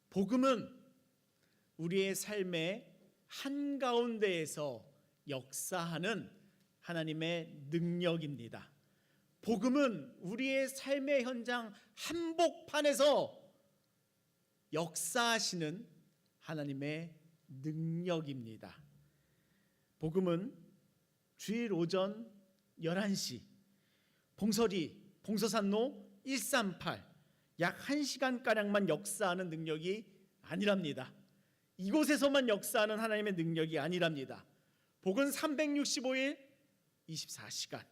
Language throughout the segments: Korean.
복음은 우리의 삶의 한가운데에서 역사하는 하나님의 능력입니다. 복음은 우리의 삶의 현장 한복판에서 역사하시는 하나님의 능력입니다. 복음은 주일 오전 11시 봉서산로 138 약 1시간가량만 역사하는 능력이 아니랍니다. 이곳에서만 역사하는 하나님의 능력이 아니랍니다. 복은 365일 24시간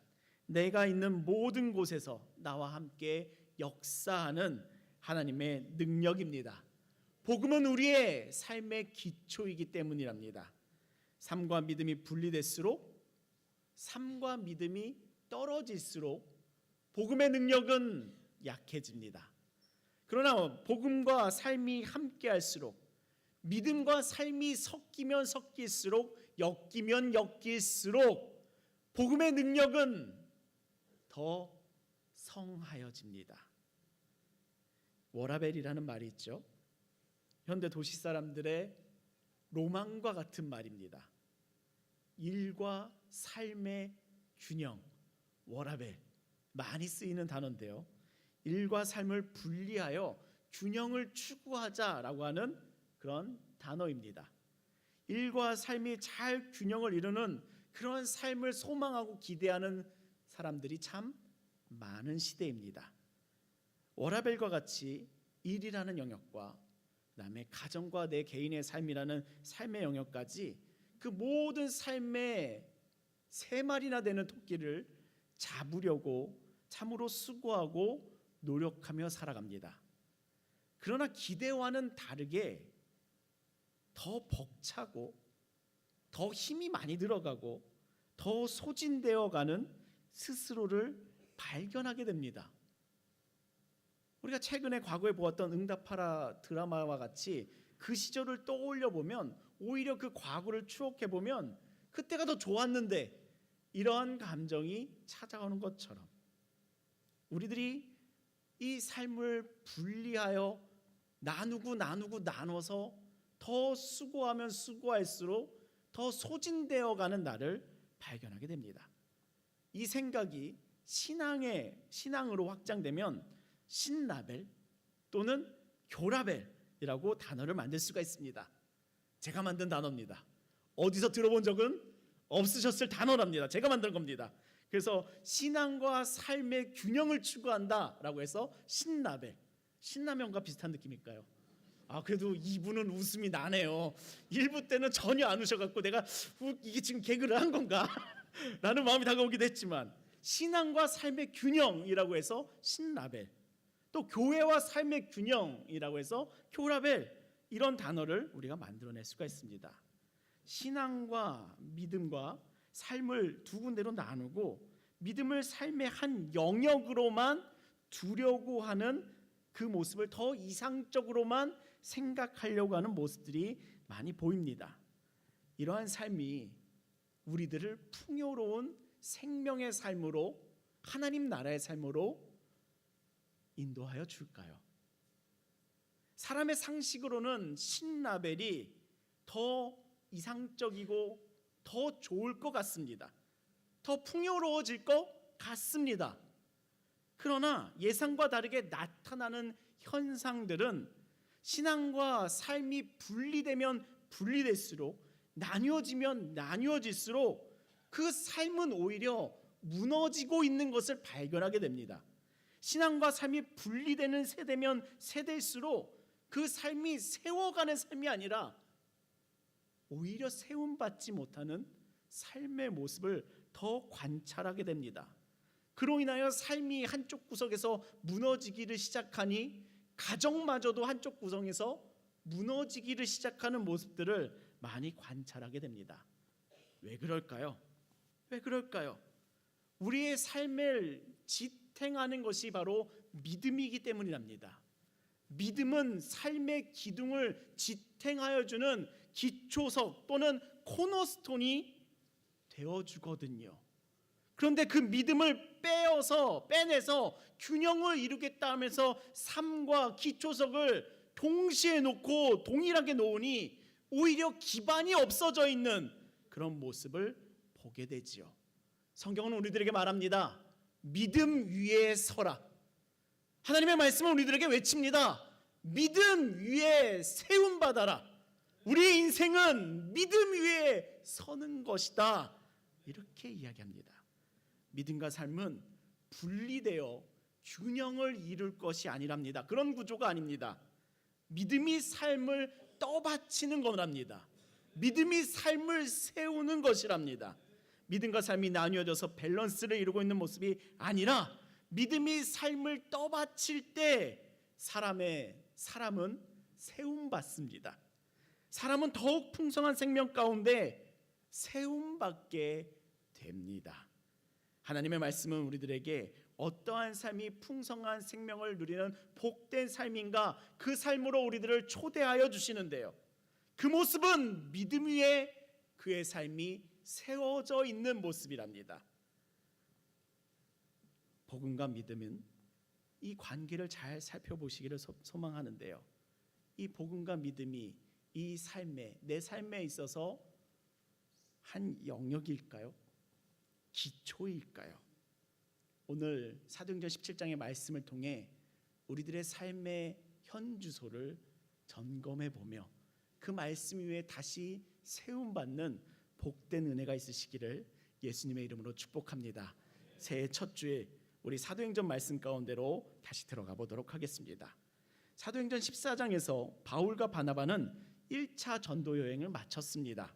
내가 있는 모든 곳에서 나와 함께 역사하는 하나님의 능력입니다. 복음은 우리의 삶의 기초이기 때문이랍니다. 삶과 믿음이 분리될수록, 삶과 믿음이 떨어질수록 복음의 능력은 약해집니다. 그러나 복음과 삶이 함께할수록, 믿음과 삶이 섞이면 섞일수록, 엮이면 엮일수록 복음의 능력은 더 성하여집니다. 워라벨이라는 말이 있죠. 현대 도시 사람들의 로망과 같은 말입니다. 일과 삶의 균형, 워라벨, 많이 쓰이는 단어인데요. 일과 삶을 분리하여 균형을 추구하자라고 하는 그런 단어입니다. 일과 삶이 잘 균형을 이루는 그런 삶을 소망하고 기대하는 사람들이 참 많은 시대입니다. 워라벨과 같이 일이라는 영역과 그다음에 가정과 내 개인의 삶이라는 삶의 영역까지 그 모든 삶의 3마리나 되는 토끼를 잡으려고 참으로 수고하고 노력하며 살아갑니다. 그러나 기대와는 다르게 더 벅차고 더 힘이 많이 들어가고 더 소진되어 가는 스스로를 발견하게 됩니다. 우리가 최근에 과거에 보았던 응답하라 드라마와 같이 그 시절을 떠올려 보면 오히려 그 과거를 추억해 보면 그때가 더 좋았는데 이러한 감정이 찾아오는 것처럼 우리들이 이 삶을 분리하여 나눠서 더 수고하면 수고할수록 더 소진되어 가는 나를 발견하게 됩니다. 이 생각이 신앙으로 확장되면 신라벨 또는 교라벨이라고 단어를 만들 수가 있습니다. 제가 만든 단어입니다. 어디서 들어본 적은 없으셨을 단어랍니다. 제가 만든 겁니다. 그래서 신앙과 삶의 균형을 추구한다라고 해서 신라벨, 신라면과 비슷한 느낌일까요? 그래도 이분은 웃음이 나네요. 1부 때는 전혀 안 우셔갖고 내가 이게 지금 개그를 한 건가? 라는 마음이 다가오기도 했지만 신앙과 삶의 균형이라고 해서 신라벨, 또 교회와 삶의 균형이라고 해서 교라벨, 이런 단어를 우리가 만들어낼 수가 있습니다. 신앙과 믿음과 삶을 두 군데로 나누고 믿음을 삶의 한 영역으로만 두려고 하는 그 모습을 더 이상적으로만 생각하려고 하는 모습들이 많이 보입니다. 이러한 삶이 우리들을 풍요로운 생명의 삶으로, 하나님 나라의 삶으로 인도하여 줄까요? 사람의 상식으로는 신라벨이 더 이상적이고 더 좋을 것 같습니다. 더 풍요로워질 것 같습니다. 그러나 예상과 다르게 나타나는 현상들은 신앙과 삶이 분리되면 분리될수록, 나뉘어지면 나뉘어질수록 그 삶은 오히려 무너지고 있는 것을 발견하게 됩니다. 신앙과 삶이 분리되는 세대면 세대일수록 그 삶이 세워가는 삶이 아니라 오히려 세움받지 못하는 삶의 모습을 더 관찰하게 됩니다. 그로 인하여 삶이 한쪽 구석에서 무너지기를 시작하니 가정마저도 한쪽 구성에서 무너지기를 시작하는 모습들을 많이 관찰하게 됩니다. 왜 그럴까요? 우리의 삶을 지탱하는 것이 바로 믿음이기 때문이랍니다. 믿음은 삶의 기둥을 지탱하여 주는 기초석 또는 코너스톤이 되어주거든요. 그런데 그 믿음을 빼내서 균형을 이루겠다 하면서 삶과 기초석을 동시에 놓고 동일하게 놓으니 오히려 기반이 없어져 있는 그런 모습을 보게 되지요. 성경은 우리들에게 말합니다. 믿음 위에 서라. 하나님의 말씀은 우리들에게 외칩니다. 믿음 위에 세움받아라. 우리의 인생은 믿음 위에 서는 것이다. 이렇게 이야기합니다. 믿음과 삶은 분리되어 균형을 이룰 것이 아니랍니다. 그런 구조가 아닙니다. 믿음이 삶을 떠받치는 거랍니다. 믿음이 삶을 세우는 것이랍니다. 믿음과 삶이 나뉘어져서 밸런스를 이루고 있는 모습이 아니라 믿음이 삶을 떠받칠 때 사람은 세움받습니다. 사람은 더욱 풍성한 생명 가운데 세움받게 됩니다. 하나님의 말씀은 우리들에게 어떠한 삶이 풍성한 생명을 누리는 복된 삶인가, 그 삶으로 우리들을 초대하여 주시는데요. 그 모습은 믿음 위에 그의 삶이 세워져 있는 모습이랍니다. 복음과 믿음은 이 관계를 잘 살펴보시기를 소망하는데요. 이 복음과 믿음이 이 삶에, 내 삶에 있어서 한 영역일까요? 기초일까요? 오늘 사도행전 17장의 말씀을 통해 우리들의 삶의 현주소를 점검해 보며 그 말씀 위에 다시 세움받는 복된 은혜가 있으시기를 예수님의 이름으로 축복합니다. 새해 첫 주에 우리 사도행전 말씀 가운데로 다시 들어가 보도록 하겠습니다. 사도행전 14장에서 바울과 바나바는 1차 전도 여행을 마쳤습니다.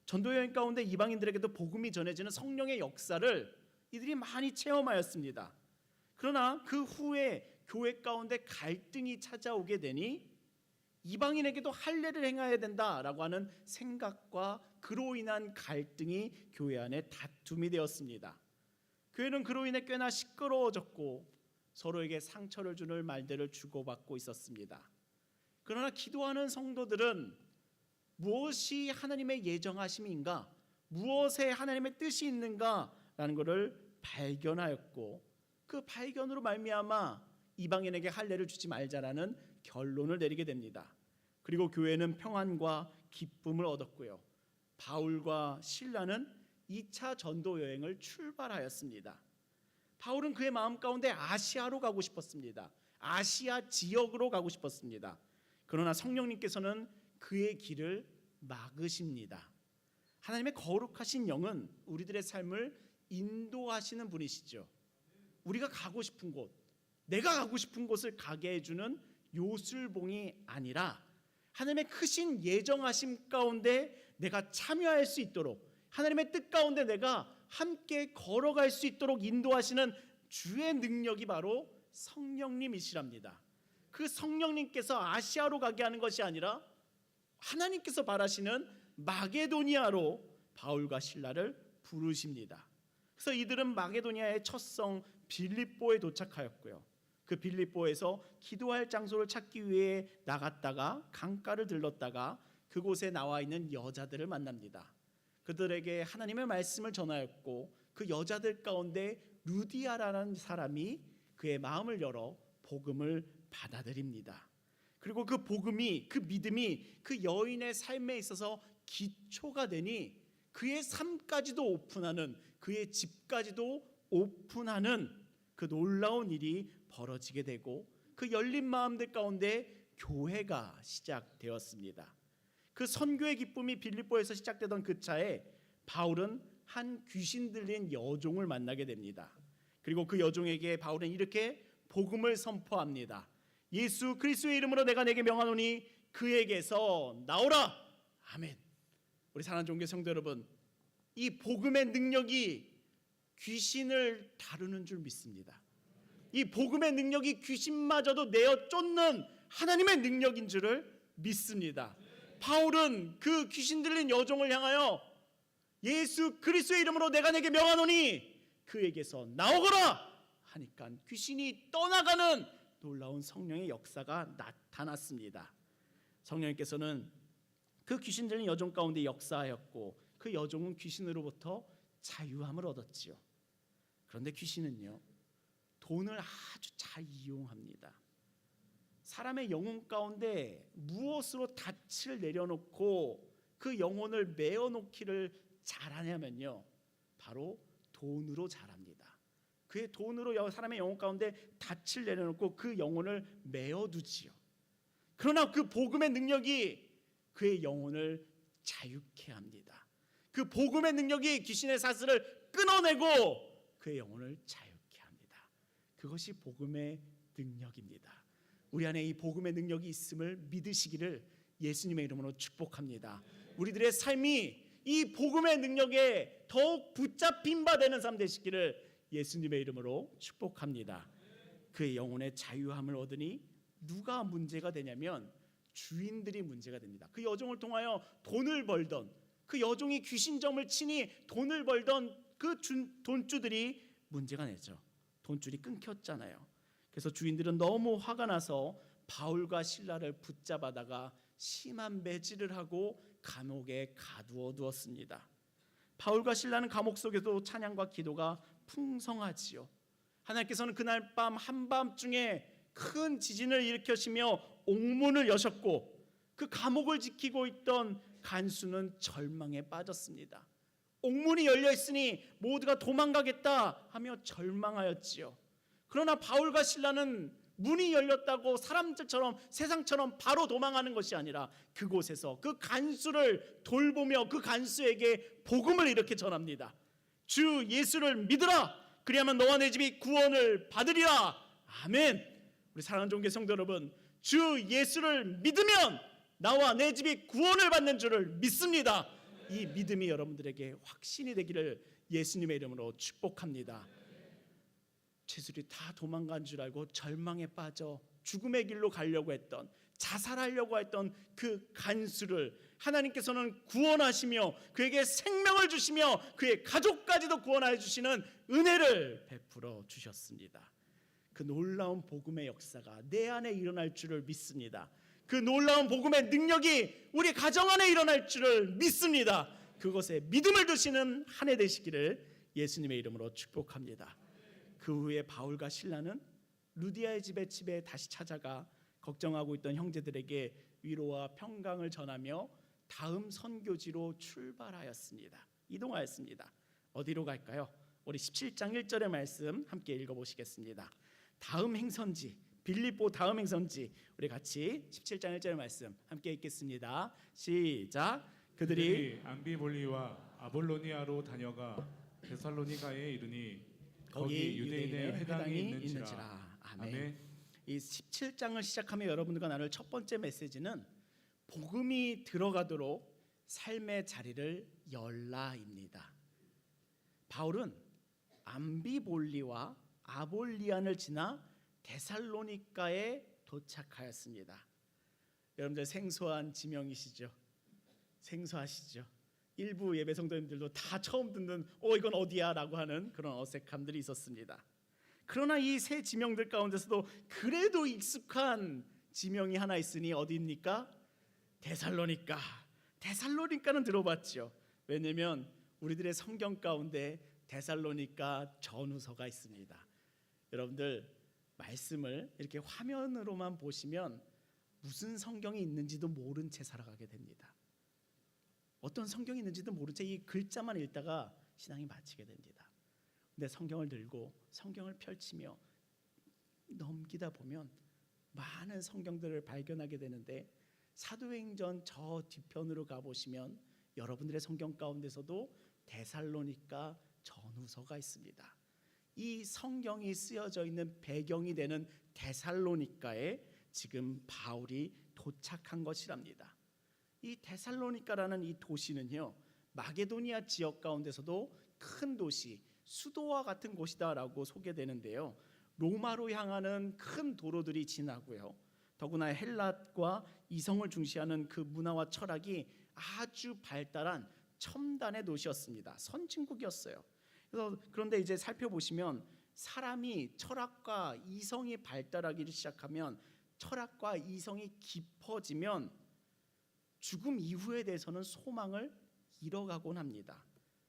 전도 여행 가운데 이방인들에게도 복음이 전해지는 성령의 역사를 이들이 많이 체험하였습니다. 그러나 그 후에 교회 가운데 갈등이 찾아오게 되니 이방인에게도 할례를 행해야 된다라고 하는 생각과 그로 인한 갈등이 교회 안에 다툼이 되었습니다. 교회는 그로 인해 꽤나 시끄러워졌고 서로에게 상처를 주는 말들을 주고받고 있었습니다. 그러나 기도하는 성도들은 무엇이 하나님의 예정하심인가, 무엇에 하나님의 뜻이 있는가라는 것을 발견하였고 그 발견으로 말미암아 이방인에게 할례를 주지 말자라는 결론을 내리게 됩니다. 그리고 교회는 평안과 기쁨을 얻었고요. 바울과 실라는 2차 전도 여행을 출발하였습니다. 바울은 그의 마음 가운데 아시아로 가고 싶었습니다. 아시아 지역으로 가고 싶었습니다. 그러나 성령님께서는 그의 길을 막으십니다. 하나님의 거룩하신 영은 우리들의 삶을 인도하시는 분이시죠. 우리가 가고 싶은 곳, 내가 가고 싶은 곳을 가게 해주는 요술봉이 아니라 하나님의 크신 예정하심 가운데 내가 참여할 수 있도록, 하나님의 뜻 가운데 내가 함께 걸어갈 수 있도록 인도하시는 주의 능력이 바로 성령님이시랍니다. 그 성령님께서 아시아로 가게 하는 것이 아니라 하나님께서 바라시는 마게도니아로 바울과 실라를 부르십니다. 그래서 이들은 마게도니아의 첫 성 빌립보에 도착하였고요. 그 빌립보에서 기도할 장소를 찾기 위해 나갔다가 강가를 들렀다가 그곳에 나와 있는 여자들을 만납니다. 그들에게 하나님의 말씀을 전하였고 그 여자들 가운데 루디아라는 사람이 그의 마음을 열어 복음을 받아들입니다. 그리고 그 복음이, 그 믿음이 그 여인의 삶에 있어서 기초가 되니 그의 삶까지도 오픈하는, 그의 집까지도 오픈하는 그 놀라운 일이 벌어지게 되고 그 열린 마음들 가운데 교회가 시작되었습니다. 그 선교의 기쁨이 빌립보에서 시작되던 그 차에 바울은 한 귀신 들린 여종을 만나게 됩니다. 그리고 그 여종에게 바울은 이렇게 복음을 선포합니다. 예수 그리스도의 이름으로 내가 내게 명하노니 그에게서 나오라. 아멘. 우리 사랑하는 종교 성도 여러분, 이 복음의 능력이 귀신을 다루는 줄 믿습니다. 이 복음의 능력이 귀신마저도 내어 쫓는 하나님의 능력인 줄을 믿습니다. 바울은 그 귀신 들린 여종을 향하여 예수 그리스도의 이름으로 내가 내게 명하노니 그에게서 나오거라 하니까 귀신이 떠나가는 놀라운 성령의 역사가 나타났습니다. 성령님께서는 그 귀신 들린 여종 가운데 역사하였고 그 여종은 귀신으로부터 자유함을 얻었지요. 그런데 귀신은요, 돈을 아주 잘 이용합니다. 사람의 영혼 가운데 무엇으로 닻을 내려놓고 그 영혼을 메어놓기를 잘하냐면요, 바로 돈으로 잘합니다. 그의 돈으로 사람의 영혼 가운데 닻을 내려놓고 그 영혼을 메어두지요. 그러나 그 복음의 능력이 그의 영혼을 자유케 합니다. 그 복음의 능력이 귀신의 사슬을 끊어내고 그의 영혼을 자유케 합니다. 그것이 복음의 능력입니다. 우리 안에 이 복음의 능력이 있음을 믿으시기를 예수님의 이름으로 축복합니다. 우리들의 삶이 이 복음의 능력에 더욱 붙잡힌 바 되는 삶 되시기를 예수님의 이름으로 축복합니다. 그의 영혼의 자유함을 얻으니 누가 문제가 되냐면 주인들이 문제가 됩니다. 그 여종을 통하여 돈을 벌던, 그 여종이 귀신점을 치니 돈을 벌던 그 돈주들이 문제가 되죠. 돈줄이 끊겼잖아요. 그래서 주인들은 너무 화가 나서 바울과 실라를 붙잡아다가 심한 매질을 하고 감옥에 가두어 두었습니다. 바울과 실라는 감옥 속에도 찬양과 기도가 풍성하지요. 하나님께서는 그날 밤 한밤중에 큰 지진을 일으키시며 옥문을 여셨고 그 감옥을 지키고 있던 간수는 절망에 빠졌습니다. 옥문이 열려 있으니 모두가 도망가겠다 하며 절망하였지요. 그러나 바울과 실라는 문이 열렸다고 사람들처럼 세상처럼 바로 도망하는 것이 아니라 그곳에서 그 간수를 돌보며 그 간수에게 복음을 이렇게 전합니다. 주 예수를 믿으라. 그리하면 너와 내 집이 구원을 받으리라. 아멘. 우리 사랑하는 종교 성도 여러분, 주 예수를 믿으면 나와 내 집이 구원을 받는 줄을 믿습니다. 이 믿음이 여러분들에게 확신이 되기를 예수님의 이름으로 축복합니다. 죄수들이 다 도망간 줄 알고 절망에 빠져 죽음의 길로 가려고 했던, 자살하려고 했던 그 간수를 하나님께서는 구원하시며 그에게 생명을 주시며 그의 가족까지도 구원하여 주시는 은혜를 베풀어 주셨습니다. 그 놀라운 복음의 역사가 내 안에 일어날 줄을 믿습니다. 그 놀라운 복음의 능력이 우리 가정 안에 일어날 줄을 믿습니다. 그것에 믿음을 두시는 한 해 되시기를 예수님의 이름으로 축복합니다. 그 후에 바울과 실라는 루디아의 집에 다시 찾아가 걱정하고 있던 형제들에게 위로와 평강을 전하며 다음 선교지로 출발하였습니다. 이동하였습니다. 어디로 갈까요? 우리 17장 1절의 말씀 함께 읽어보시겠습니다. 다음 행선지, 빌립보 다음 행선지, 우리 같이 17장 1절의 말씀 함께 읽겠습니다. 시작. 그들이 암비볼리와 아볼로니아로 다녀가 데살로니가에 이르니 거기 유대인의 회당이 있는지라. 있는지라. 아멘. 이 17장을 시작하며 여러분들과 나눌 첫 번째 메시지는 복음이 들어가도록 삶의 자리를 열라입니다. 바울은 암비볼리와 아볼리안을 지나 데살로니가에 도착하였습니다. 여러분들 생소한 지명이시죠? 생소하시죠? 일부 예배 성도님들도 다 처음 듣는 이건 어디야? 라고 하는 그런 어색함들이 있었습니다. 그러나 이 세 지명들 가운데서도 그래도 익숙한 지명이 하나 있으니 어디입니까? 데살로니가. 데살로니가는 들어봤죠. 왜냐하면 우리들의 성경 가운데 데살로니가 전후서가 있습니다. 여러분들 말씀을 이렇게 화면으로만 보시면 무슨 성경이 있는지도 모른 채 살아가게 됩니다. 어떤 성경이 있는지도 모른 채 이 글자만 읽다가 신앙이 마치게 됩니다. 근데 성경을 들고 성경을 펼치며 넘기다 보면 많은 성경들을 발견하게 되는데 사도행전 저 뒤편으로 가보시면 여러분들의 성경 가운데서도 데살로니가 전후서가 있습니다. 이 성경이 쓰여져 있는 배경이 되는 데살로니가에 지금 바울이 도착한 것이랍니다. 이 데살로니가라는 이 도시는요, 마게도니아 지역 가운데서도 큰 도시, 수도와 같은 곳이다라고 소개되는데요. 로마로 향하는 큰 도로들이 지나고요. 더구나 헬랏과 이성을 중시하는 그 문화와 철학이 아주 발달한 첨단의 도시였습니다. 선진국이었어요. 그런데 이제 살펴보시면 사람이 철학과 이성이 발달하기 시작하면, 철학과 이성이 깊어지면 죽음 이후에 대해서는 소망을 잃어가곤 합니다.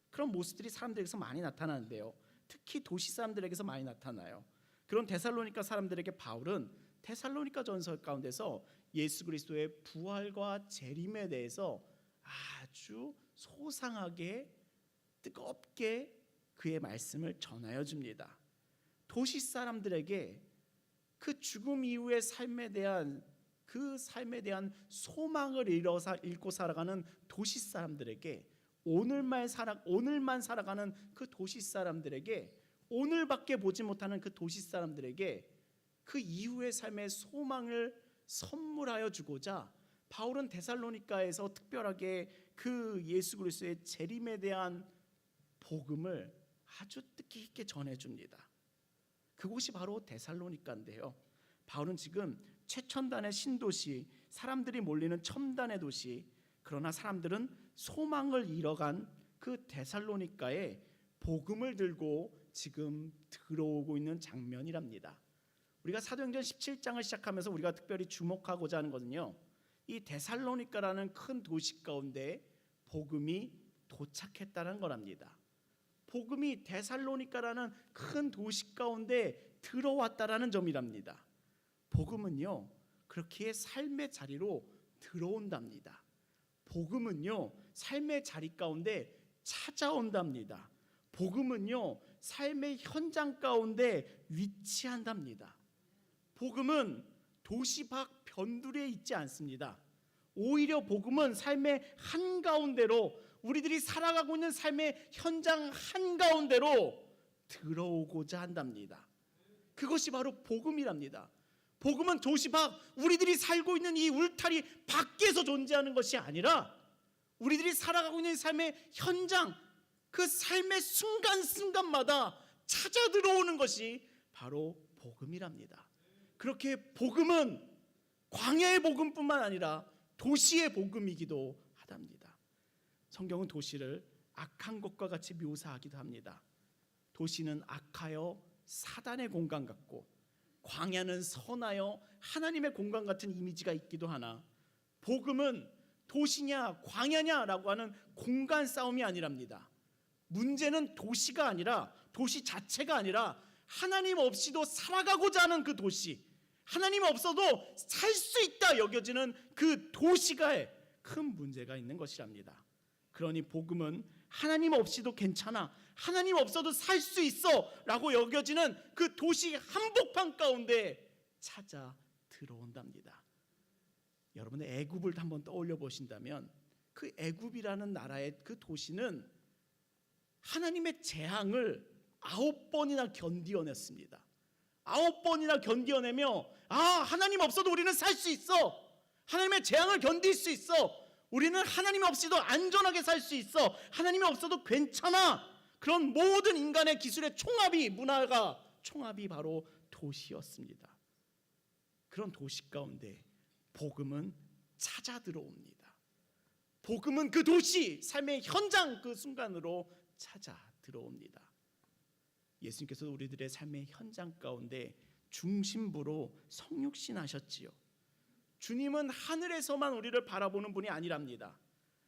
그런 모습들이 사람들에게서 많이 나타나는데요. 특히 도시 사람들에게서 많이 나타나요. 그런 데살로니가 사람들에게 바울은 데살로니가 전서 가운데서 예수 그리스도의 부활과 재림에 대해서 아주 소상하게 뜨겁게 그의 말씀을 전하여 줍니다. 도시 사람들에게 그 죽음 이후의 삶에 대한 소망을 잃고 살아가는 도시 사람들에게 오늘만 살아가는 그 도시 사람들에게 오늘밖에 보지 못하는 그 도시 사람들에게 그 이후의 삶의 소망을 선물하여 주고자 바울은 데살로니가에서 특별하게 그 예수 그리스도의 재림에 대한 복음을 아주 뜻깊게 전해줍니다. 그곳이 바로 데살로니가인데요. 바울은 지금 최첨단의 신도시, 사람들이 몰리는 첨단의 도시, 그러나 사람들은 소망을 잃어간 그 데살로니가에 복음을 들고 지금 들어오고 있는 장면이랍니다. 우리가 사도행전 17장을 시작하면서 우리가 특별히 주목하고자 하는 것은요, 이 데살로니가라는 큰 도시 가운데 복음이 도착했다는 거랍니다. 복음이 데살로니가라는 큰 도시 가운데 들어왔다라는 점이랍니다. 복음은요, 그렇게 삶의 자리로 들어온답니다. 복음은요, 삶의 자리 가운데 찾아온답니다. 복음은요, 삶의 현장 가운데 위치한답니다. 복음은 도시 밖 변두리에 있지 않습니다. 오히려 복음은 삶의 한가운데로, 우리들이 살아가고 있는 삶의 현장 한가운데로 들어오고자 한답니다. 그것이 바로 복음이랍니다. 복음은 도시 밖, 우리들이 살고 있는 이 울타리 밖에서 존재하는 것이 아니라 우리들이 살아가고 있는 삶의 현장, 그 삶의 순간순간마다 찾아 들어오는 것이 바로 복음이랍니다. 그렇게 복음은 광야의 복음뿐만 아니라 도시의 복음이기도 하답니다. 성경은 도시를 악한 것과 같이 묘사하기도 합니다. 도시는 악하여 사단의 공간 같고 광야는 선하여 하나님의 공간 같은 이미지가 있기도 하나, 복음은 도시냐 광야냐라고 하는 공간 싸움이 아니랍니다. 문제는 도시가 아니라, 도시 자체가 아니라 하나님 없이도 살아가고자 하는 그 도시, 하나님 없어도 살 수 있다 여겨지는 그 도시가 큰 문제가 있는 것이랍니다. 그러니 복음은 하나님 없이도 괜찮아, 하나님 없어도 살 수 있어 라고 여겨지는 그 도시 한복판 가운데 찾아 들어온답니다. 여러분의 애굽을 한번 떠올려 보신다면 그 애굽이라는 나라의 그 도시는 하나님의 재앙을 9번이나 견디어냈습니다. 9번이나 견디어내며 하나님 없어도 우리는 살 수 있어, 하나님의 재앙을 견딜 수 있어, 우리는 하나님 없이도 안전하게 살 수 있어, 하나님이 없어도 괜찮아, 그런 모든 인간의 기술의 총합이, 문화가 총합이 바로 도시였습니다. 그런 도시 가운데 복음은 찾아 들어옵니다. 복음은 그 도시, 삶의 현장 그 순간으로 찾아 들어옵니다. 예수님께서 우리들의 삶의 현장 가운데 중심부로 성육신 하셨지요. 주님은 하늘에서만 우리를 바라보는 분이 아니랍니다.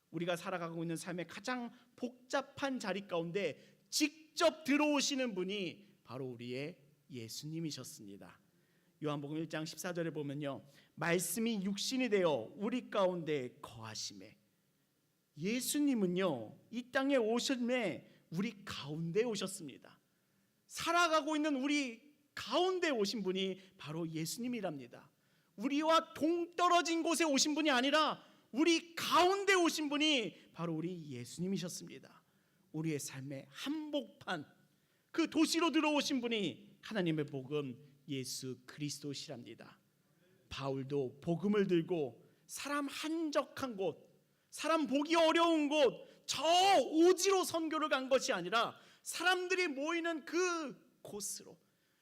우리가 살아가고 있는 삶의 가장 복잡한 자리 가운데 직접 들어오시는 분이 바로 우리의 예수님이셨습니다. 요한복음 1장 14절에 보면요, 말씀이 육신이 되어 우리 가운데 거하심에, 예수님은요 이 땅에 오심에 우리 가운데 오셨습니다. 살아가고 있는 우리 가운데 오신 분이 바로 예수님이랍니다. 우리와 동떨어진 곳에 오신 분이 아니라 우리 가운데 오신 분이 바로 우리 예수님이셨습니다. 우리의 삶의 한복판, 그 도시로 들어오신 분이 하나님의 복음 예수 그리스도시랍니다. 바울도 복음을 들고 사람 한적한 곳, 사람 보기 어려운 곳, 저 오지로 선교를 간 것이 아니라 사람들이 모이는 그 곳으로,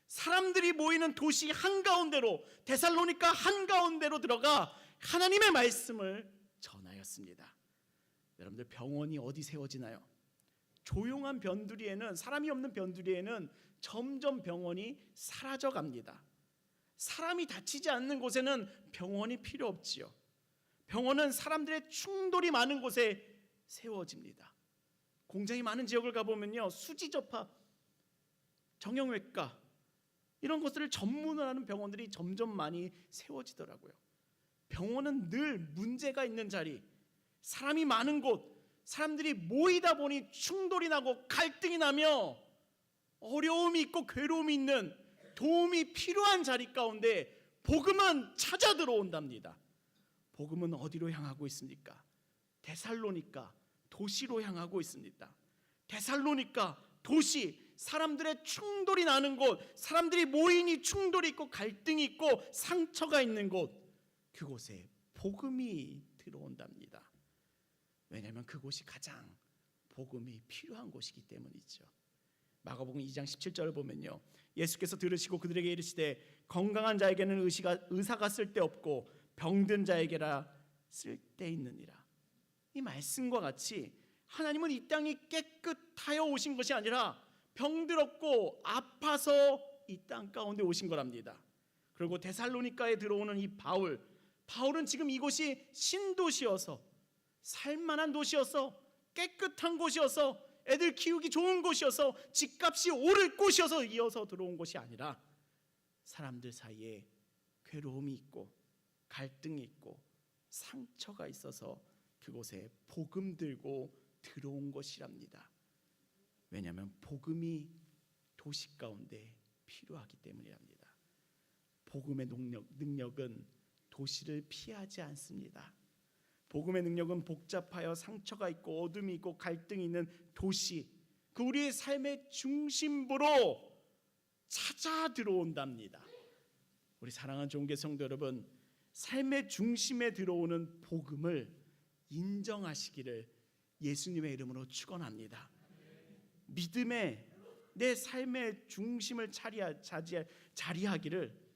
사람들이 모이는 도시 한가운데로, 데살로니가 한가운데로 들어가 하나님의 말씀을 전하였습니다. 여러분들, 병원이 어디 세워지나요? 조용한 변두리에는, 사람이 없는 변두리에는 점점 병원이 사라져갑니다. 사람이 다치지 않는 곳에는 병원이 필요 없지요. 병원은 사람들의 충돌이 많은 곳에 세워집니다. 공장이 많은 지역을 가보면요, 수지 접합, 정형외과 이런 것들을 전문을 하는 병원들이 점점 많이 세워지더라고요. 병원은 늘 문제가 있는 자리, 사람이 많은 곳, 사람들이 모이다 보니 충돌이 나고 갈등이 나며 어려움이 있고 괴로움이 있는, 도움이 필요한 자리 가운데 복음은 찾아 들어온답니다. 복음은 어디로 향하고 있습니까? 데살로니가 도시로 향하고 있습니다. 데살로니가 도시, 사람들의 충돌이 나는 곳, 사람들이 모이니 충돌이 있고 갈등이 있고 상처가 있는 곳, 그곳에 복음이 들어온답니다. 왜냐하면 그곳이 가장 복음이 필요한 곳이기 때문이죠. 마가복음 2장 17절을 보면요, 예수께서 들으시고 그들에게 이르시되 건강한 자에게는 의사가 쓸데없고 병든 자에게라 쓸데있느니라. 이 말씀과 같이 하나님은 이 땅이 깨끗하여 오신 것이 아니라 병들었고 아파서 이 땅 가운데 오신 거랍니다. 그리고 데살로니가에 들어오는 이 바울은 지금 이곳이 신도시여서, 살만한 도시여서, 깨끗한 곳이어서, 애들 키우기 좋은 곳이어서, 집값이 오를 곳이어서 이어서 들어온 곳이 아니라 사람들 사이에 괴로움이 있고 갈등이 있고 상처가 있어서 그곳에 복음 들고 들어온 것이랍니다. 왜냐하면 복음이 도시 가운데 필요하기 때문이랍니다. 복음의 능력은 도시를 피하지 않습니다. 복음의 능력은 복잡하여 상처가 있고 어둠이 있고 갈등이 있는 도시, 그 우리의 삶의 중심부로 찾아 들어온답니다. 우리 사랑하는 종교 성도 여러분, 삶의 중심에 들어오는 복음을 인정하시기를 예수님의 이름으로 축원합니다. 믿음에 내 삶의 중심을 자리하기를,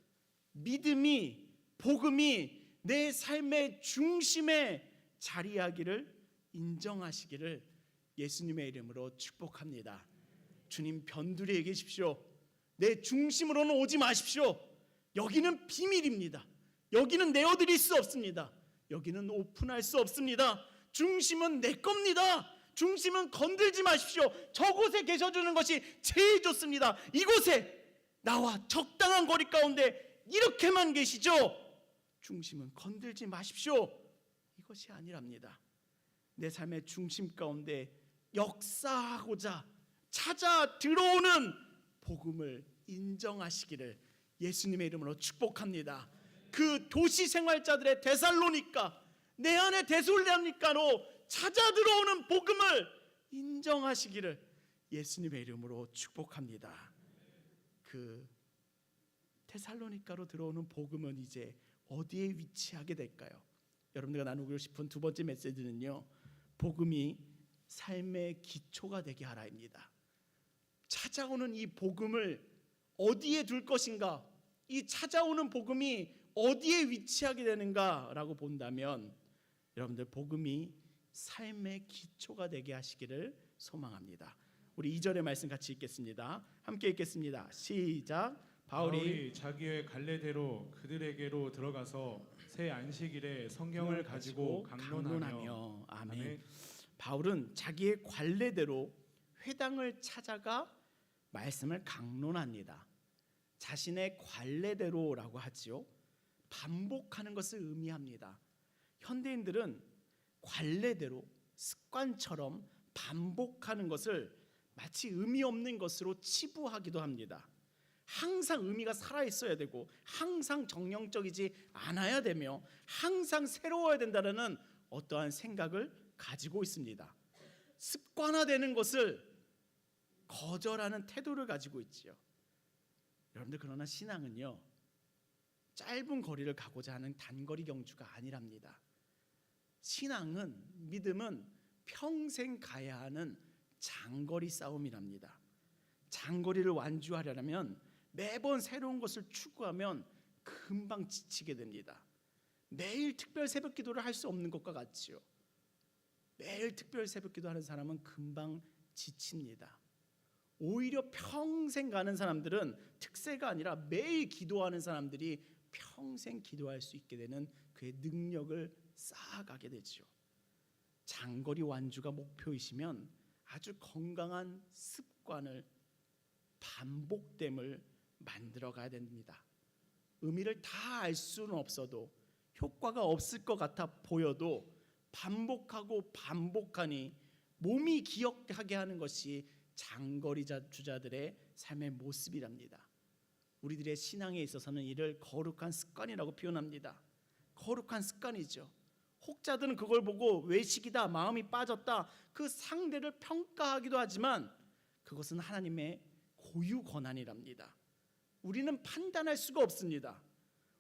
믿음이, 복음이 내 삶의 중심에 자리하기를 인정하시기를 예수님의 이름으로 축복합니다. 주님 변두리에 계십시오. 내 중심으로는 오지 마십시오. 여기는 비밀입니다. 여기는 내어드릴 수 없습니다. 여기는 오픈할 수 없습니다. 중심은 내 겁니다. 중심은 건들지 마십시오. 저곳에 계셔주는 것이 제일 좋습니다. 이곳에 나와 적당한 거리 가운데 이렇게만 계시죠. 중심은 건들지 마십시오. 이것이 아니랍니다. 내 삶의 중심 가운데 역사하고자 찾아 들어오는 복음을 인정하시기를 예수님의 이름으로 축복합니다. 그 도시 생활자들의 데살로니가, 내 안에 데살로니가로 찾아 들어오는 복음을 인정하시기를 예수님의 이름으로 축복합니다. 그 데살로니가로 들어오는 복음은 이제 어디에 위치하게 될까요? 여러분들과 나누고 싶은 두 번째 메시지는요, 복음이 삶의 기초가 되게 하라입니다. 찾아오는 이 복음을 어디에 둘 것인가, 이 찾아오는 복음이 어디에 위치하게 되는가라고 본다면 여러분들 복음이 삶의 기초가 되게 하시기를 소망합니다. 우리 2절의 말씀 같이 읽겠습니다. 함께 읽겠습니다. 시작. 바울이 자기의 갈래대로 그들에게로 들어가서 새 안식일에 성경을 가지고 강론하며. 아멘. 바울은 자기의 관례대로 회당을 찾아가 말씀을 강론합니다. 자신의 관례대로라고 하지요. 반복하는 것을 의미합니다. 현대인들은 관례대로, 습관처럼 반복하는 것을 마치 의미 없는 것으로 치부하기도 합니다. 항상 의미가 살아있어야 되고 항상 정령적이지 않아야 되며 항상 새로워야 된다는 어떠한 생각을 가지고 있습니다. 습관화되는 것을 거절하는 태도를 가지고 있지요. 여러분들, 그러나 신앙은요, 짧은 거리를 가고자 하는 단거리 경주가 아니랍니다. 신앙은, 믿음은 평생 가야 하는 장거리 싸움이랍니다. 장거리를 완주하려면 매번 새로운 것을 추구하면 금방 지치게 됩니다. 매일 특별 새벽 기도를 할 수 없는 것과 같지요. 매일 특별 새벽 기도하는 사람은 금방 지칩니다. 오히려 평생 가는 사람들은 특세가 아니라 매일 기도하는 사람들이 평생 기도할 수 있게 되는 그의 능력을 쌓아가게 되죠. 장거리 완주가 목표이시면 아주 건강한 습관을 반복됨을 만들어 가야 됩니다. 의미를 다 알 수는 없어도 효과가 없을 것 같아 보여도 반복하고 반복하니 몸이 기억하게 하는 것이 장거리 주자들의 삶의 모습이랍니다. 우리들의 신앙에 있어서는 이를 거룩한 습관이라고 표현합니다. 거룩한 습관이죠. 혹자들은 그걸 보고 외식이다, 마음이 빠졌다, 그 상대를 평가하기도 하지만 그것은 하나님의 고유 권한이랍니다. 우리는 판단할 수가 없습니다.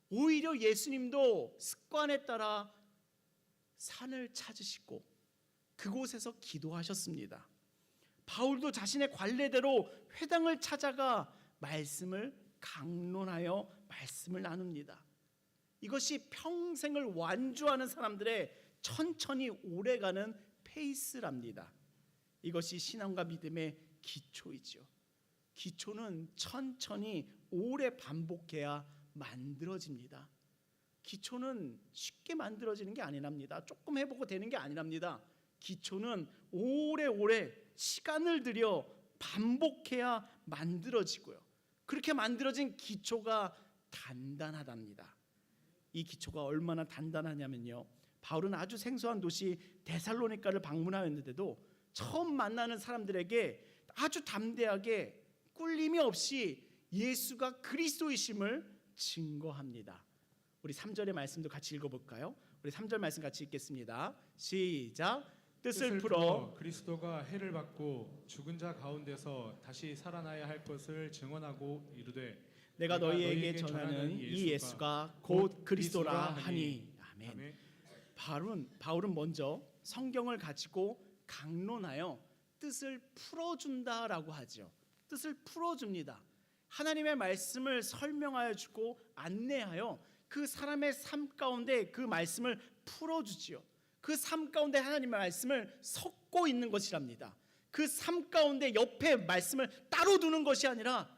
오히려 예수님도 습관에 따라 산을 찾으시고 그곳에서 기도하셨습니다. 바울도 자신의 관례대로 회당을 찾아가 말씀을 강론하여 말씀을 나눕니다. 이것이 평생을 완주하는 사람들의 천천히 오래가는 페이스랍니다. 이것이 신앙과 믿음의 기초이죠. 기초는 천천히 오래 반복해야 만들어집니다. 기초는 쉽게 만들어지는 게 아니랍니다. 조금 해보고 되는 게 아니랍니다. 기초는 오래오래 시간을 들여 반복해야 만들어지고요. 그렇게 만들어진 기초가 단단하답니다. 이 기초가 얼마나 단단하냐면요, 바울은 아주 생소한 도시 데살로니가를 방문하였는데도 처음 만나는 사람들에게 아주 담대하게 꿀림이 없이 예수가 그리스도이심을 증거합니다. 우리 3절의 말씀도 같이 읽어볼까요? 우리 3절 말씀 같이 읽겠습니다. 시작. 뜻을 풀어 그리스도가 해를 받고 죽은 자 가운데서 다시 살아나야 할 것을 증언하고 이르되 내가 너희에게 전하는 이 예수가 곧 그리스도라 하니. 아멘. 바울은 먼저 성경을 가지고 강론하여 뜻을 풀어준다라고 하죠. 뜻을 풀어줍니다. 하나님의 말씀을 설명하여 주고 안내하여 그 사람의 삶 가운데 그 말씀을 풀어주지요. 그 삶 가운데 하나님의 말씀을 섞고 있는 것이랍니다. 그 삶 가운데 옆에 말씀을 따로 두는 것이 아니라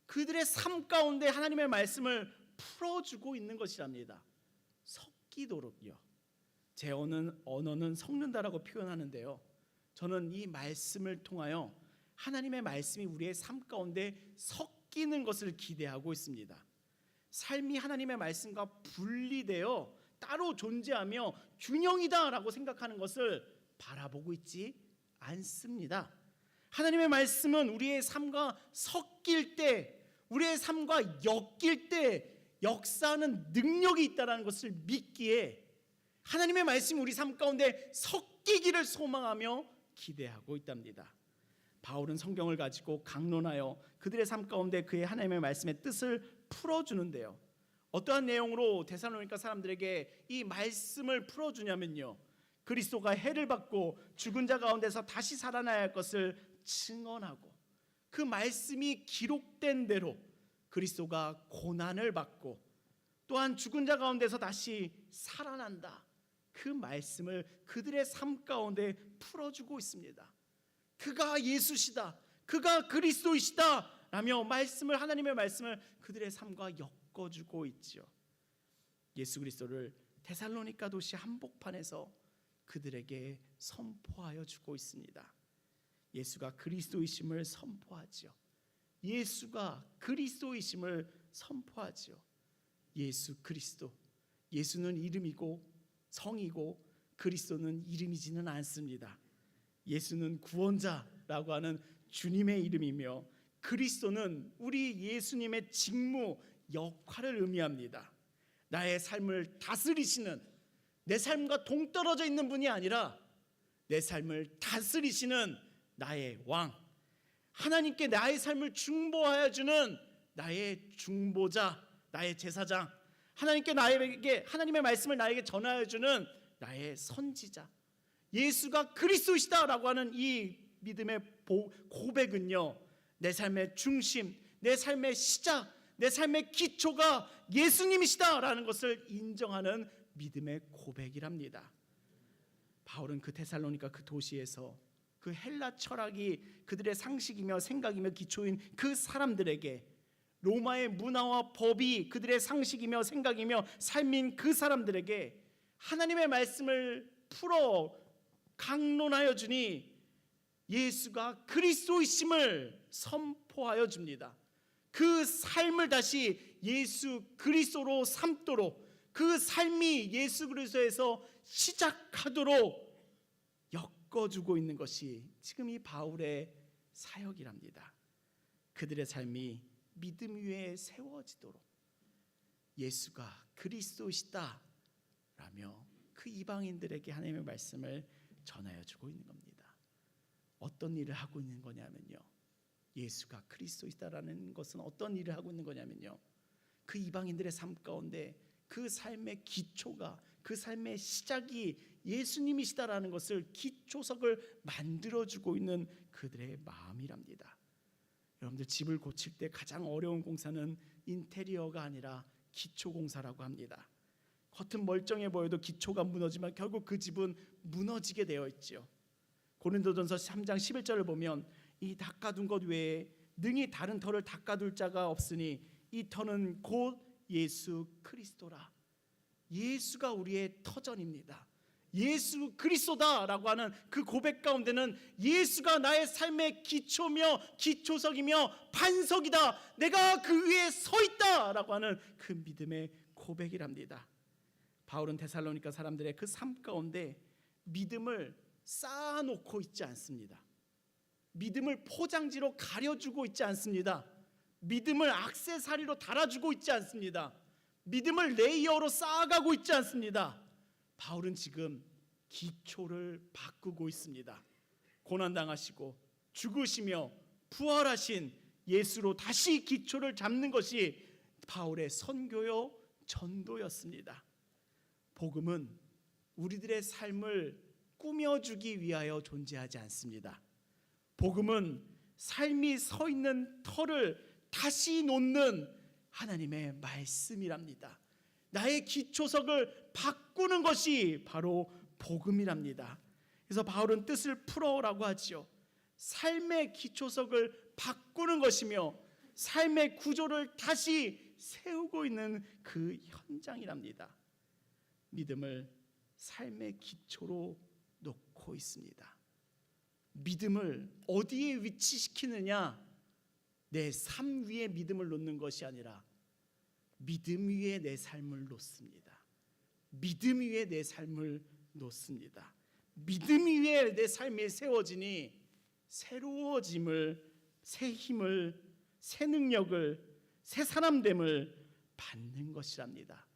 그들의 삶 가운데 하나님의 말씀을 풀어주고 있는 것이랍니다. 섞이도록요. 제 언어는 섞는다라고 표현하는데요, 저는 이 말씀을 통하여 하나님의 말씀이 우리의 삶 가운데 섞이는 것을 기대하고 있습니다. 삶이 하나님의 말씀과 분리되어 따로 존재하며 균형이다라고 생각하는 것을 바라보고 있지 않습니다. 하나님의 말씀은 우리의 삶과 섞일 때, 우리의 삶과 엮일 때 역사하는 능력이 있다는 것을 믿기에 하나님의 말씀이 우리 삶 가운데 섞이기를 소망하며 기대하고 있답니다. 바울은 성경을 가지고 강론하여 그들의 삶 가운데 그의 하나님의 말씀의 뜻을 풀어주는데요, 어떠한 내용으로 데살로니가 사람들에게 이 말씀을 풀어주냐면요, 그리스도가 해를 받고 죽은 자 가운데서 다시 살아나야 할 것을 증언하고 그 말씀이 기록된 대로 그리스도가 고난을 받고 또한 죽은 자 가운데서 다시 살아난다, 그 말씀을 그들의 삶 가운데 풀어주고 있습니다. 그가 예수시다, 그가 그리스도이시다 라며 하나님의 말씀을 그들의 삶과 엮어주고 있죠. 예수 그리스도를 데살로니가 도시 한복판에서 그들에게 선포하여 주고 있습니다. 예수가 그리스도이심을 선포하죠. 예수가 그리스도이심을 선포하죠. 예수 그리스도, 예수는 이름이고 성이고 그리스도는 이름이지는 않습니다. 예수는 구원자라고 하는 주님의 이름이며 그리스도는 우리 예수님의 직무, 역할을 의미합니다. 나의 삶을 다스리시는, 내 삶과 동떨어져 있는 분이 아니라 내 삶을 다스리시는 나의 왕, 하나님께 나의 삶을 중보하여 주는 나의 중보자, 나의 제사장, 하나님의 말씀을 나에게 전하여 주는 나의 선지자, 예수가 그리스도이시다라고 하는 이 믿음의 고백은요, 내 삶의 중심, 내 삶의 시작, 내 삶의 기초가 예수님이시다라는 것을 인정하는 믿음의 고백이랍니다. 바울은 그 데살로니가 그 도시에서 그 헬라 철학이 그들의 상식이며 생각이며 기초인 그 사람들에게, 로마의 문화와 법이 그들의 상식이며 생각이며 삶인 그 사람들에게 하나님의 말씀을 풀어 강론하여 주니 예수가 그리스도이심을 선포 선포하여 줍니다. 그 삶을 다시 예수 그리스도로 삼도록, 그 삶이 예수 그리스도에서 시작하도록 엮어주고 있는 것이 지금 이 바울의 사역이랍니다. 그들의 삶이 믿음 위에 세워지도록 예수가 그리스도시다 라며 그 이방인들에게 하나님의 말씀을 전하여 주고 있는 겁니다. 어떤 일을 하고 있는 거냐면요, 예수가 그리스도이다라는 것은 어떤 일을 하고 있는 거냐면요, 그 이방인들의 삶 가운데 그 삶의 기초가, 그 삶의 시작이 예수님이시다라는 것을, 기초석을 만들어주고 있는 그들의 마음이랍니다. 여러분들 집을 고칠 때 가장 어려운 공사는 인테리어가 아니라 기초 공사라고 합니다. 겉은 멀쩡해 보여도 기초가 무너지면 결국 그 집은 무너지게 되어 있죠. 고린도전서 3장 11절을 보면 이 닦아둔 것 외에 능히 다른 터를 닦아둘 자가 없으니 이 터는 곧 예수 그리스도라. 예수가 우리의 터전입니다. 예수 그리스도다라고 하는 그 고백 가운데는 예수가 나의 삶의 기초며 기초석이며 반석이다, 내가 그 위에 서 있다라고 하는 그 믿음의 고백이랍니다. 바울은 데살로니가 사람들의 그 삶 가운데 믿음을 쌓아놓고 있지 않습니다. 믿음을 포장지로 가려주고 있지 않습니다. 믿음을 액세서리로 달아주고 있지 않습니다. 믿음을 레이어로 쌓아가고 있지 않습니다. 바울은 지금 기초를 바꾸고 있습니다. 고난당하시고 죽으시며 부활하신 예수로 다시 기초를 잡는 것이 바울의 선교요 전도였습니다. 복음은 우리들의 삶을 꾸며주기 위하여 존재하지 않습니다. 복음은 삶이 서 있는 터를 다시 놓는 하나님의 말씀이랍니다. 나의 기초석을 바꾸는 것이 바로 복음이랍니다. 그래서 바울은 뜻을 풀어라고 하지요. 삶의 기초석을 바꾸는 것이며 삶의 구조를 다시 세우고 있는 그 현장이랍니다. 믿음을 삶의 기초로 놓고 있습니다. 믿음을 어디에 위치시키느냐, 내 삶 위에 믿음을 놓는 것이 아니라 믿음 위에 내 삶을 놓습니다. 믿음 위에 내 삶을 놓습니다. 믿음 위에 내 삶이 세워지니 새로워짐을, 새 힘을, 새 능력을, 새 사람됨을 받는 것이랍니다.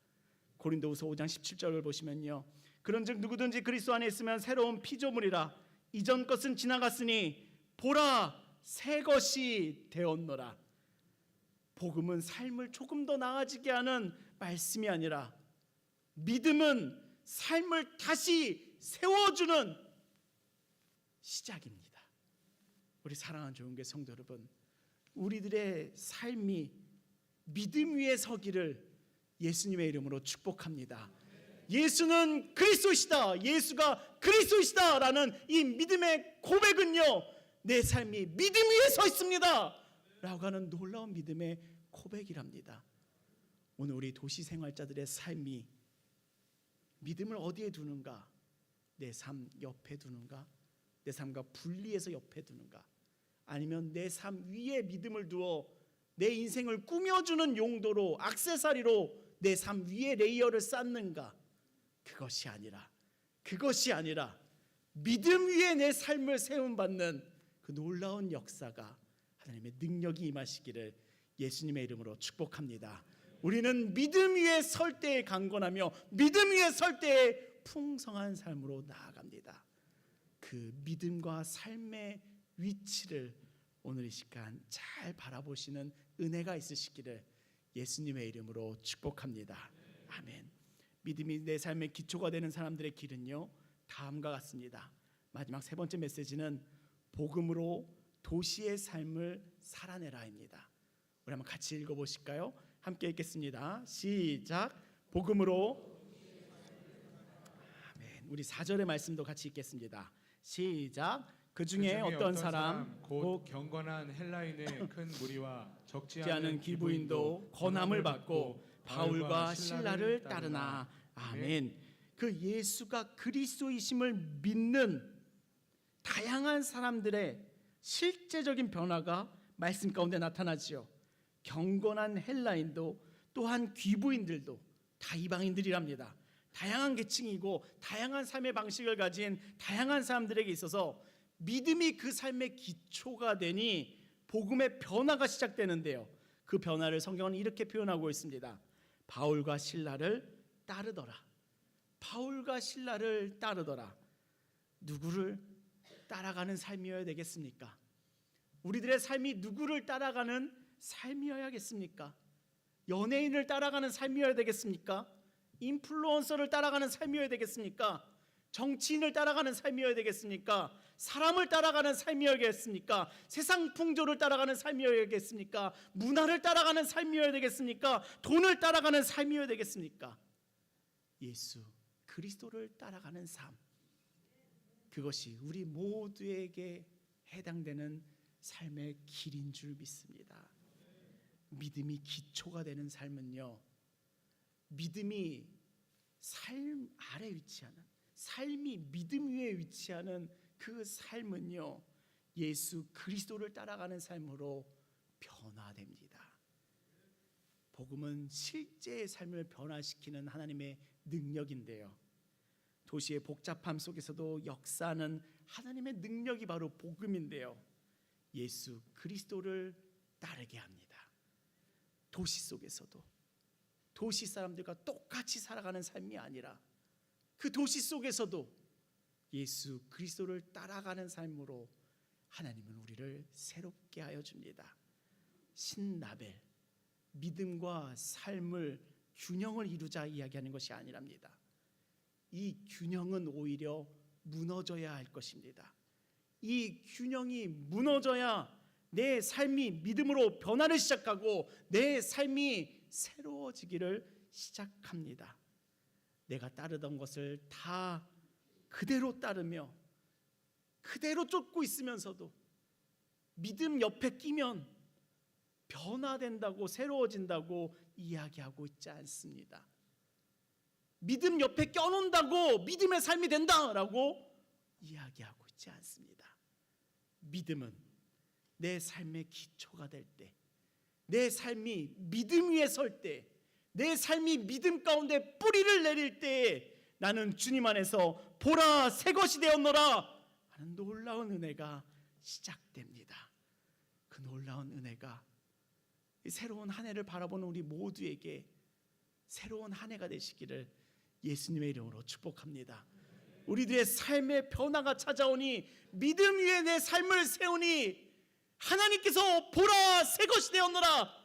고린도후서 5장 17절을 보시면요, 그런즉 누구든지 그리스도 안에 있으면 새로운 피조물이라, 이전 것은 지나갔으니 보라 새 것이 되었노라. 복음은 삶을 조금 더 나아지게 하는 말씀이 아니라 믿음은 삶을 다시 세워주는 시작입니다. 우리 사랑하는 좋은교회 성도 여러분, 우리들의 삶이 믿음 위에 서기를 예수님의 이름으로 축복합니다. 예수는 그리스도시다, 예수가 그리스도시다 라는 이 믿음의 고백은요, 내 삶이 믿음 위에 서 있습니다 라고 하는 놀라운 믿음의 고백이랍니다. 오늘 우리 도시 생활자들의 삶이 믿음을 어디에 두는가? 내 삶 옆에 두는가? 내 삶과 분리해서 옆에 두는가? 아니면 내 삶 위에 믿음을 두어 내 인생을 꾸며주는 용도로, 액세서리로 내 삶 위에 레이어를 쌓는가? 그것이 아니라 믿음 위에 내 삶을 세움받는 그 놀라운 역사가, 하나님의 능력이 임하시기를 예수님의 이름으로 축복합니다. 우리는 믿음 위에 설 때에 강건하며 믿음 위에 설 때에 풍성한 삶으로 나아갑니다. 그 믿음과 삶의 위치를 오늘 이 시간 잘 바라보시는 은혜가 있으시기를 예수님의 이름으로 축복합니다. 아멘. 믿음이 내 삶의 기초가 되는 사람들의 길은요, 다음과 같습니다. 마지막 세 번째 메시지는 복음으로 도시의 삶을 살아내라입니다. 우리 한번 같이 읽어보실까요? 함께 읽겠습니다. 시작. 복음으로. 아멘. 우리 4절의 말씀도 같이 읽겠습니다. 시작. 그 중에 어떤 사람 곧 경건한 헬라인의 큰 무리와 적지 않은 기부인도 권함을 받고 바울과 신라를 따르나. 아멘. 그 예수가 그리스도이심을 믿는 다양한 사람들의 실제적인 변화가 말씀 가운데 나타나지요. 경건한 헬라인도 또한 귀부인들도 다 이방인들이랍니다. 다양한 계층이고 다양한 삶의 방식을 가진 다양한 사람들에게 있어서 믿음이 그 삶의 기초가 되니 복음의 변화가 시작되는데요. 그 변화를 성경은 이렇게 표현하고 있습니다. 바울과 실라를 따르더라. 바울과 실라를 따르더라. 누구를 따라가는 삶이어야 되겠습니까? 우리들의 삶이 누구를 따라가는 삶이어야겠습니까? 연예인을 따라가는 삶이어야 되겠습니까? 인플루언서를 따라가는 삶이어야 되겠습니까? 정치인을 따라가는 삶이어야 되겠습니까? 사람을 따라가는 삶이어야겠습니까? 세상 풍조를 따라가는 삶이어야겠습니까? 문화를 따라가는 삶이어야 되겠습니까? 돈을 따라가는 삶이어야 되겠습니까? 예수 그리스도를 따라가는 삶, 그것이 우리 모두에게 해당되는 삶의 길인 줄 믿습니다. 믿음이 기초가 되는 삶은요, 믿음이 삶 아래 위치하는, 삶이 믿음 위에 위치하는 그 삶은요, 예수 그리스도를 따라가는 삶으로 변화됩니다. 복음은 실제의 삶을 변화시키는 하나님의 능력인데요, 도시의 복잡함 속에서도 역사하는 하나님의 능력이 바로 복음인데요, 예수 그리스도를 따르게 합니다. 도시 속에서도 도시 사람들과 똑같이 살아가는 삶이 아니라 그 도시 속에서도 예수 그리스도를 따라가는 삶으로 하나님은 우리를 새롭게 하여 줍니다. 신라벨, 믿음과 삶을 균형을 이루자 이야기하는 것이 아니랍니다. 이 균형은 오히려 무너져야 할 것입니다. 이 균형이 무너져야 내 삶이 믿음으로 변화를 시작하고 내 삶이 새로워지기를 시작합니다. 내가 따르던 것을 다 그대로 따르며 그대로 쫓고 있으면서도 믿음 옆에 끼면 변화된다고, 새로워진다고 이야기하고 있지 않습니다. 믿음 옆에 껴놓는다고 믿음의 삶이 된다라고 이야기하고 있지 않습니다. 믿음은 내 삶의 기초가 될 때, 내 삶이 믿음 위에 설 때, 내 삶이 믿음 가운데 뿌리를 내릴 때에 나는 주님 안에서 보라 새 것이 되었노라 하는 놀라운 은혜가 시작됩니다. 그 놀라운 은혜가 새로운 한 해를 바라보는 우리 모두에게 새로운 한 해가 되시기를 예수님의 이름으로 축복합니다. 우리들의 삶의 변화가 찾아오니, 믿음 위에 내 삶을 세우니 하나님께서 보라 새 것이 되었노라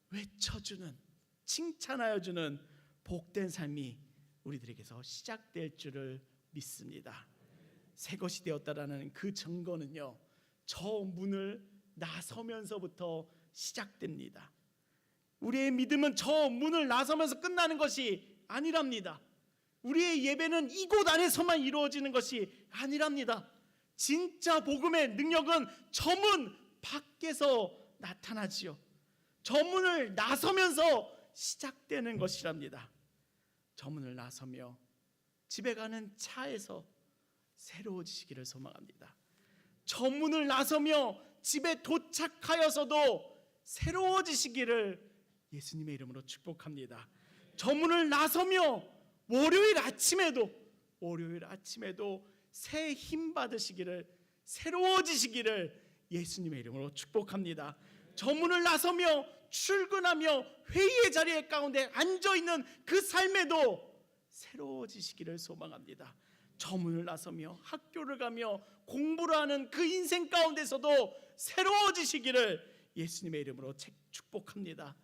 외쳐주는, 칭찬하여주는 복된 삶이 우리들에게서 시작될 줄을 믿습니다. 새 것이 되었다라는 그 증거는요, 저 문을 나서면서부터 시작됩니다. 우리의 믿음은 저 문을 나서면서 끝나는 것이 아니랍니다. 우리의 예배는 이곳 안에서만 이루어지는 것이 아니랍니다. 진짜 복음의 능력은 저 문 밖에서 나타나지요. 저 문을 나서면서 시작되는 것이랍니다. 저 문을 나서며 집에 가는 차에서 새로워지시기를 소망합니다. 저 문을 나서며 집에 도착하여서도 새로워지시기를 예수님의 이름으로 축복합니다. 저 문을 나서며 월요일 아침에도 새 힘 받으시기를, 새로워지시기를 예수님의 이름으로 축복합니다. 저 문을 나서며 출근하며 회의의 자리에 가운데 앉아있는 그 삶에도 새로워지시기를 소망합니다. 저 문을 나서며 학교를 가며 공부를 하는 그 인생 가운데서도 새로워지시기를 예수님의 이름으로 축복합니다.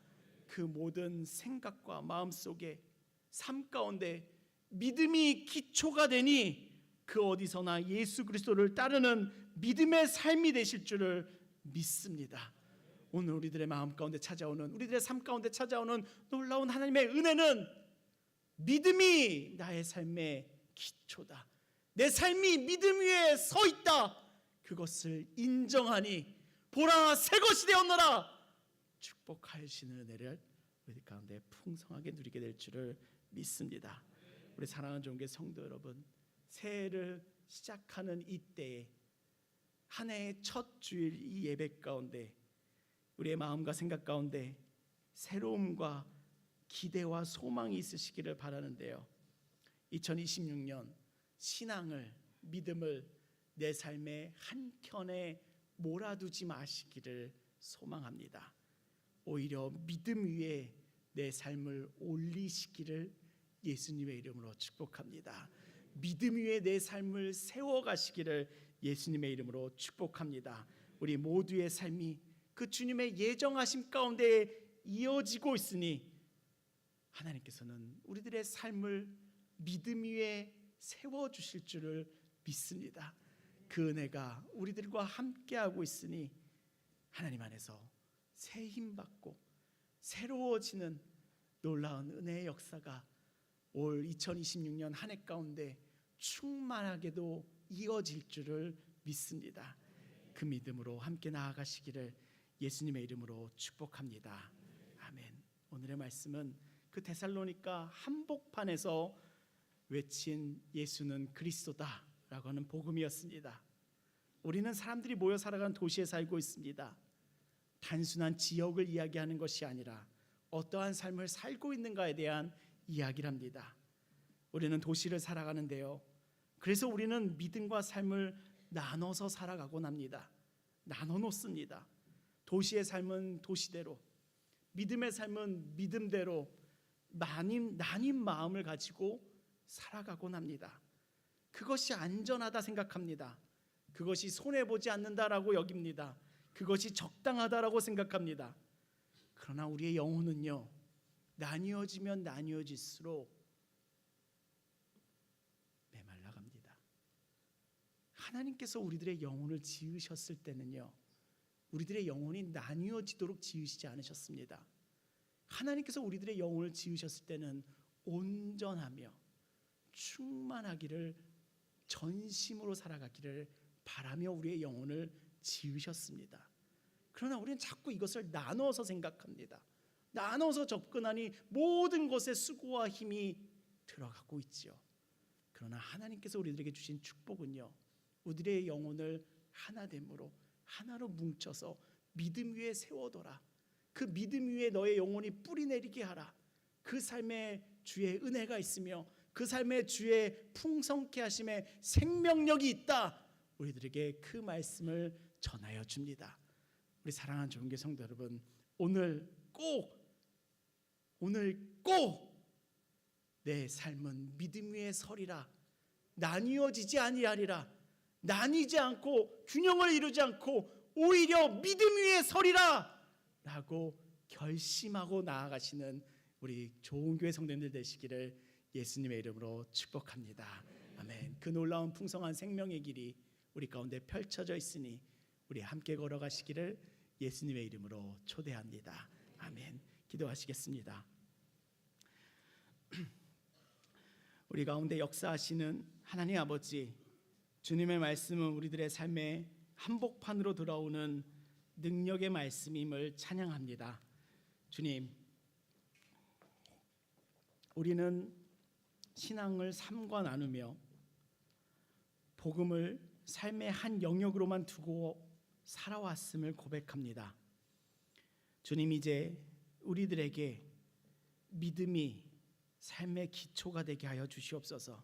그 모든 생각과 마음속에 삶 가운데 믿음이 기초가 되니 그 어디서나 예수 그리스도를 따르는 믿음의 삶이 되실 줄을 믿습니다. 오늘 우리들의 마음 가운데 찾아오는, 우리들의 삶 가운데 찾아오는 놀라운 하나님의 은혜는 믿음이 나의 삶의 기초다, 내 삶이 믿음 위에 서 있다, 그것을 인정하니 보라 새 것이 되었노라 축복하시는 은혜를 우리 가운데 풍성하게 누리게 될 줄을 믿습니다. 우리 사랑하는 종교 성도 여러분, 새해를 시작하는 이때에 한 해의 첫 주일 이 예배 가운데 우리의 마음과 생각 가운데 새로움과 기대와 소망이 있으시기를 바라는데요. 2026년 신앙을, 믿음을 내 삶의 한켠에 몰아두지 마시기를 소망합니다. 오히려 믿음 위에 내 삶을 올리시기를 예수님의 이름으로 축복합니다. 믿음 위에 내 삶을 세워가시기를 예수님의 이름으로 축복합니다. 우리 모두의 삶이 그 주님의 예정하심 가운데 이어지고 있으니 하나님께서는 우리들의 삶을 믿음 위에 세워주실 줄을 믿습니다. 그 은혜가 우리들과 함께하고 있으니 하나님 안에서 새 힘받고 새로워지는 놀라운 은혜의 역사가 올 2026년 한 해 가운데 충만하게도 이어질 줄을 믿습니다. 그 믿음으로 함께 나아가시기를 예수님의 이름으로 축복합니다. 아멘. 오늘의 말씀은 그 데살로니가 한복판에서 외친 예수는 그리스도다라고 하는 복음이었습니다. 우리는 사람들이 모여 살아가는 도시에 살고 있습니다. 단순한 지역을 이야기하는 것이 아니라 어떠한 삶을 살고 있는가에 대한 이야기를 합니다. 우리는 도시를 살아가는데요. 그래서 우리는 믿음과 삶을 나눠서 살아가곤 합니다. 나눠 놓습니다. 도시의 삶은 도시대로, 믿음의 삶은 믿음대로 나뉜 마음을 가지고 살아가곤 합니다. 그것이 안전하다 생각합니다. 그것이 손해보지 않는다라고 여깁니다. 그것이 적당하다라고 생각합니다. 그러나 우리의 영혼은요, 나뉘어지면 나뉘어질수록 메말라갑니다. 하나님께서 우리들의 영혼을 지으셨을 때는요, 우리들의 영혼이 나뉘어지도록 지으시지 않으셨습니다. 하나님께서 우리들의 영혼을 지으셨을 때는 온전하며 충만하기를, 전심으로 살아가기를 바라며 우리의 영혼을 지으셨습니다. 그러나 우리는 자꾸 이것을 나눠서 생각합니다. 나눠서 접근하니 모든 것에 수고와 힘이 들어가고 있지요. 그러나 하나님께서 우리들에게 주신 축복은요, 우리들의 영혼을 하나됨으로, 하나로 뭉쳐서 믿음 위에 세워둬라. 그 믿음 위에 너의 영혼이 뿌리 내리게 하라. 그 삶에 주의 은혜가 있으며 그 삶에 주의 풍성케 하심의 생명력이 있다. 우리들에게 그 말씀을 전하여 줍니다. 우리 사랑하는 좋은교회 성도 여러분, 오늘 꼭 내 삶은 믿음 위에 서리라. 나뉘어지지 아니하리라. 나뉘지 않고 균형을 이루지 않고 오히려 믿음 위에 서리라 라고 결심하고 나아가시는 우리 좋은 교회 성도님들 되시기를 예수님의 이름으로 축복합니다. 아멘. 그 놀라운 풍성한 생명의 길이 우리 가운데 펼쳐져 있으니 우리 함께 걸어가시기를 예수님의 이름으로 초대합니다. 아멘. 기도하시겠습니다. 우리 가운데 역사하시는 하나님 아버지, 주님의 말씀은 우리들의 삶의 한복판으로 들어오는 능력의 말씀임을 찬양합니다. 주님, 우리는 신앙을 삶과 나누며 복음을 삶의 한 영역으로만 두고 살아왔음을 고백합니다. 주님, 이제 우리들에게 믿음이 삶의 기초가 되게 하여 주시옵소서.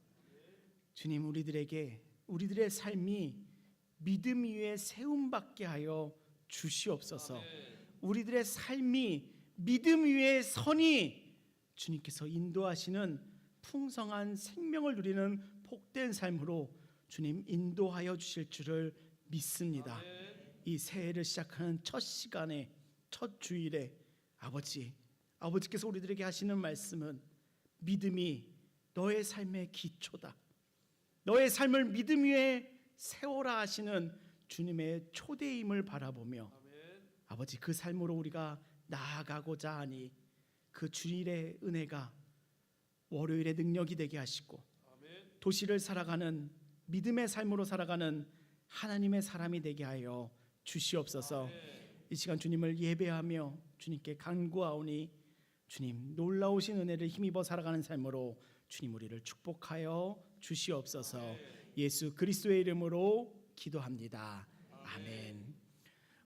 주님, 우리들의 삶이 믿음 위에 세움받게 하여 주시옵소서. 우리들의 삶이 믿음 위에 서니 주님께서 인도하시는 풍성한 생명을 누리는 복된 삶으로 주님 인도하여 주실 줄을 믿습니다. 이 새해를 시작하는 첫 시간에, 첫 주일에 아버지께서 우리들에게 하시는 말씀은 믿음이 너의 삶의 기초다. 너의 삶을 믿음 위에 세워라 하시는 주님의 초대임을 바라보며 아버지, 그 삶으로 우리가 나아가고자 하니 그 주일의 은혜가 월요일의 능력이 되게 하시고 도시를 살아가는 믿음의 삶으로 살아가는 하나님의 사람이 되게 하여 주시옵소서. 이 시간 주님을 예배하며 주님께 간구하오니 주님, 놀라우신 은혜를 힘입어 살아가는 삶으로 주님 우리를 축복하여 주시옵소서. 예수 그리스도의 이름으로 기도합니다. 아멘.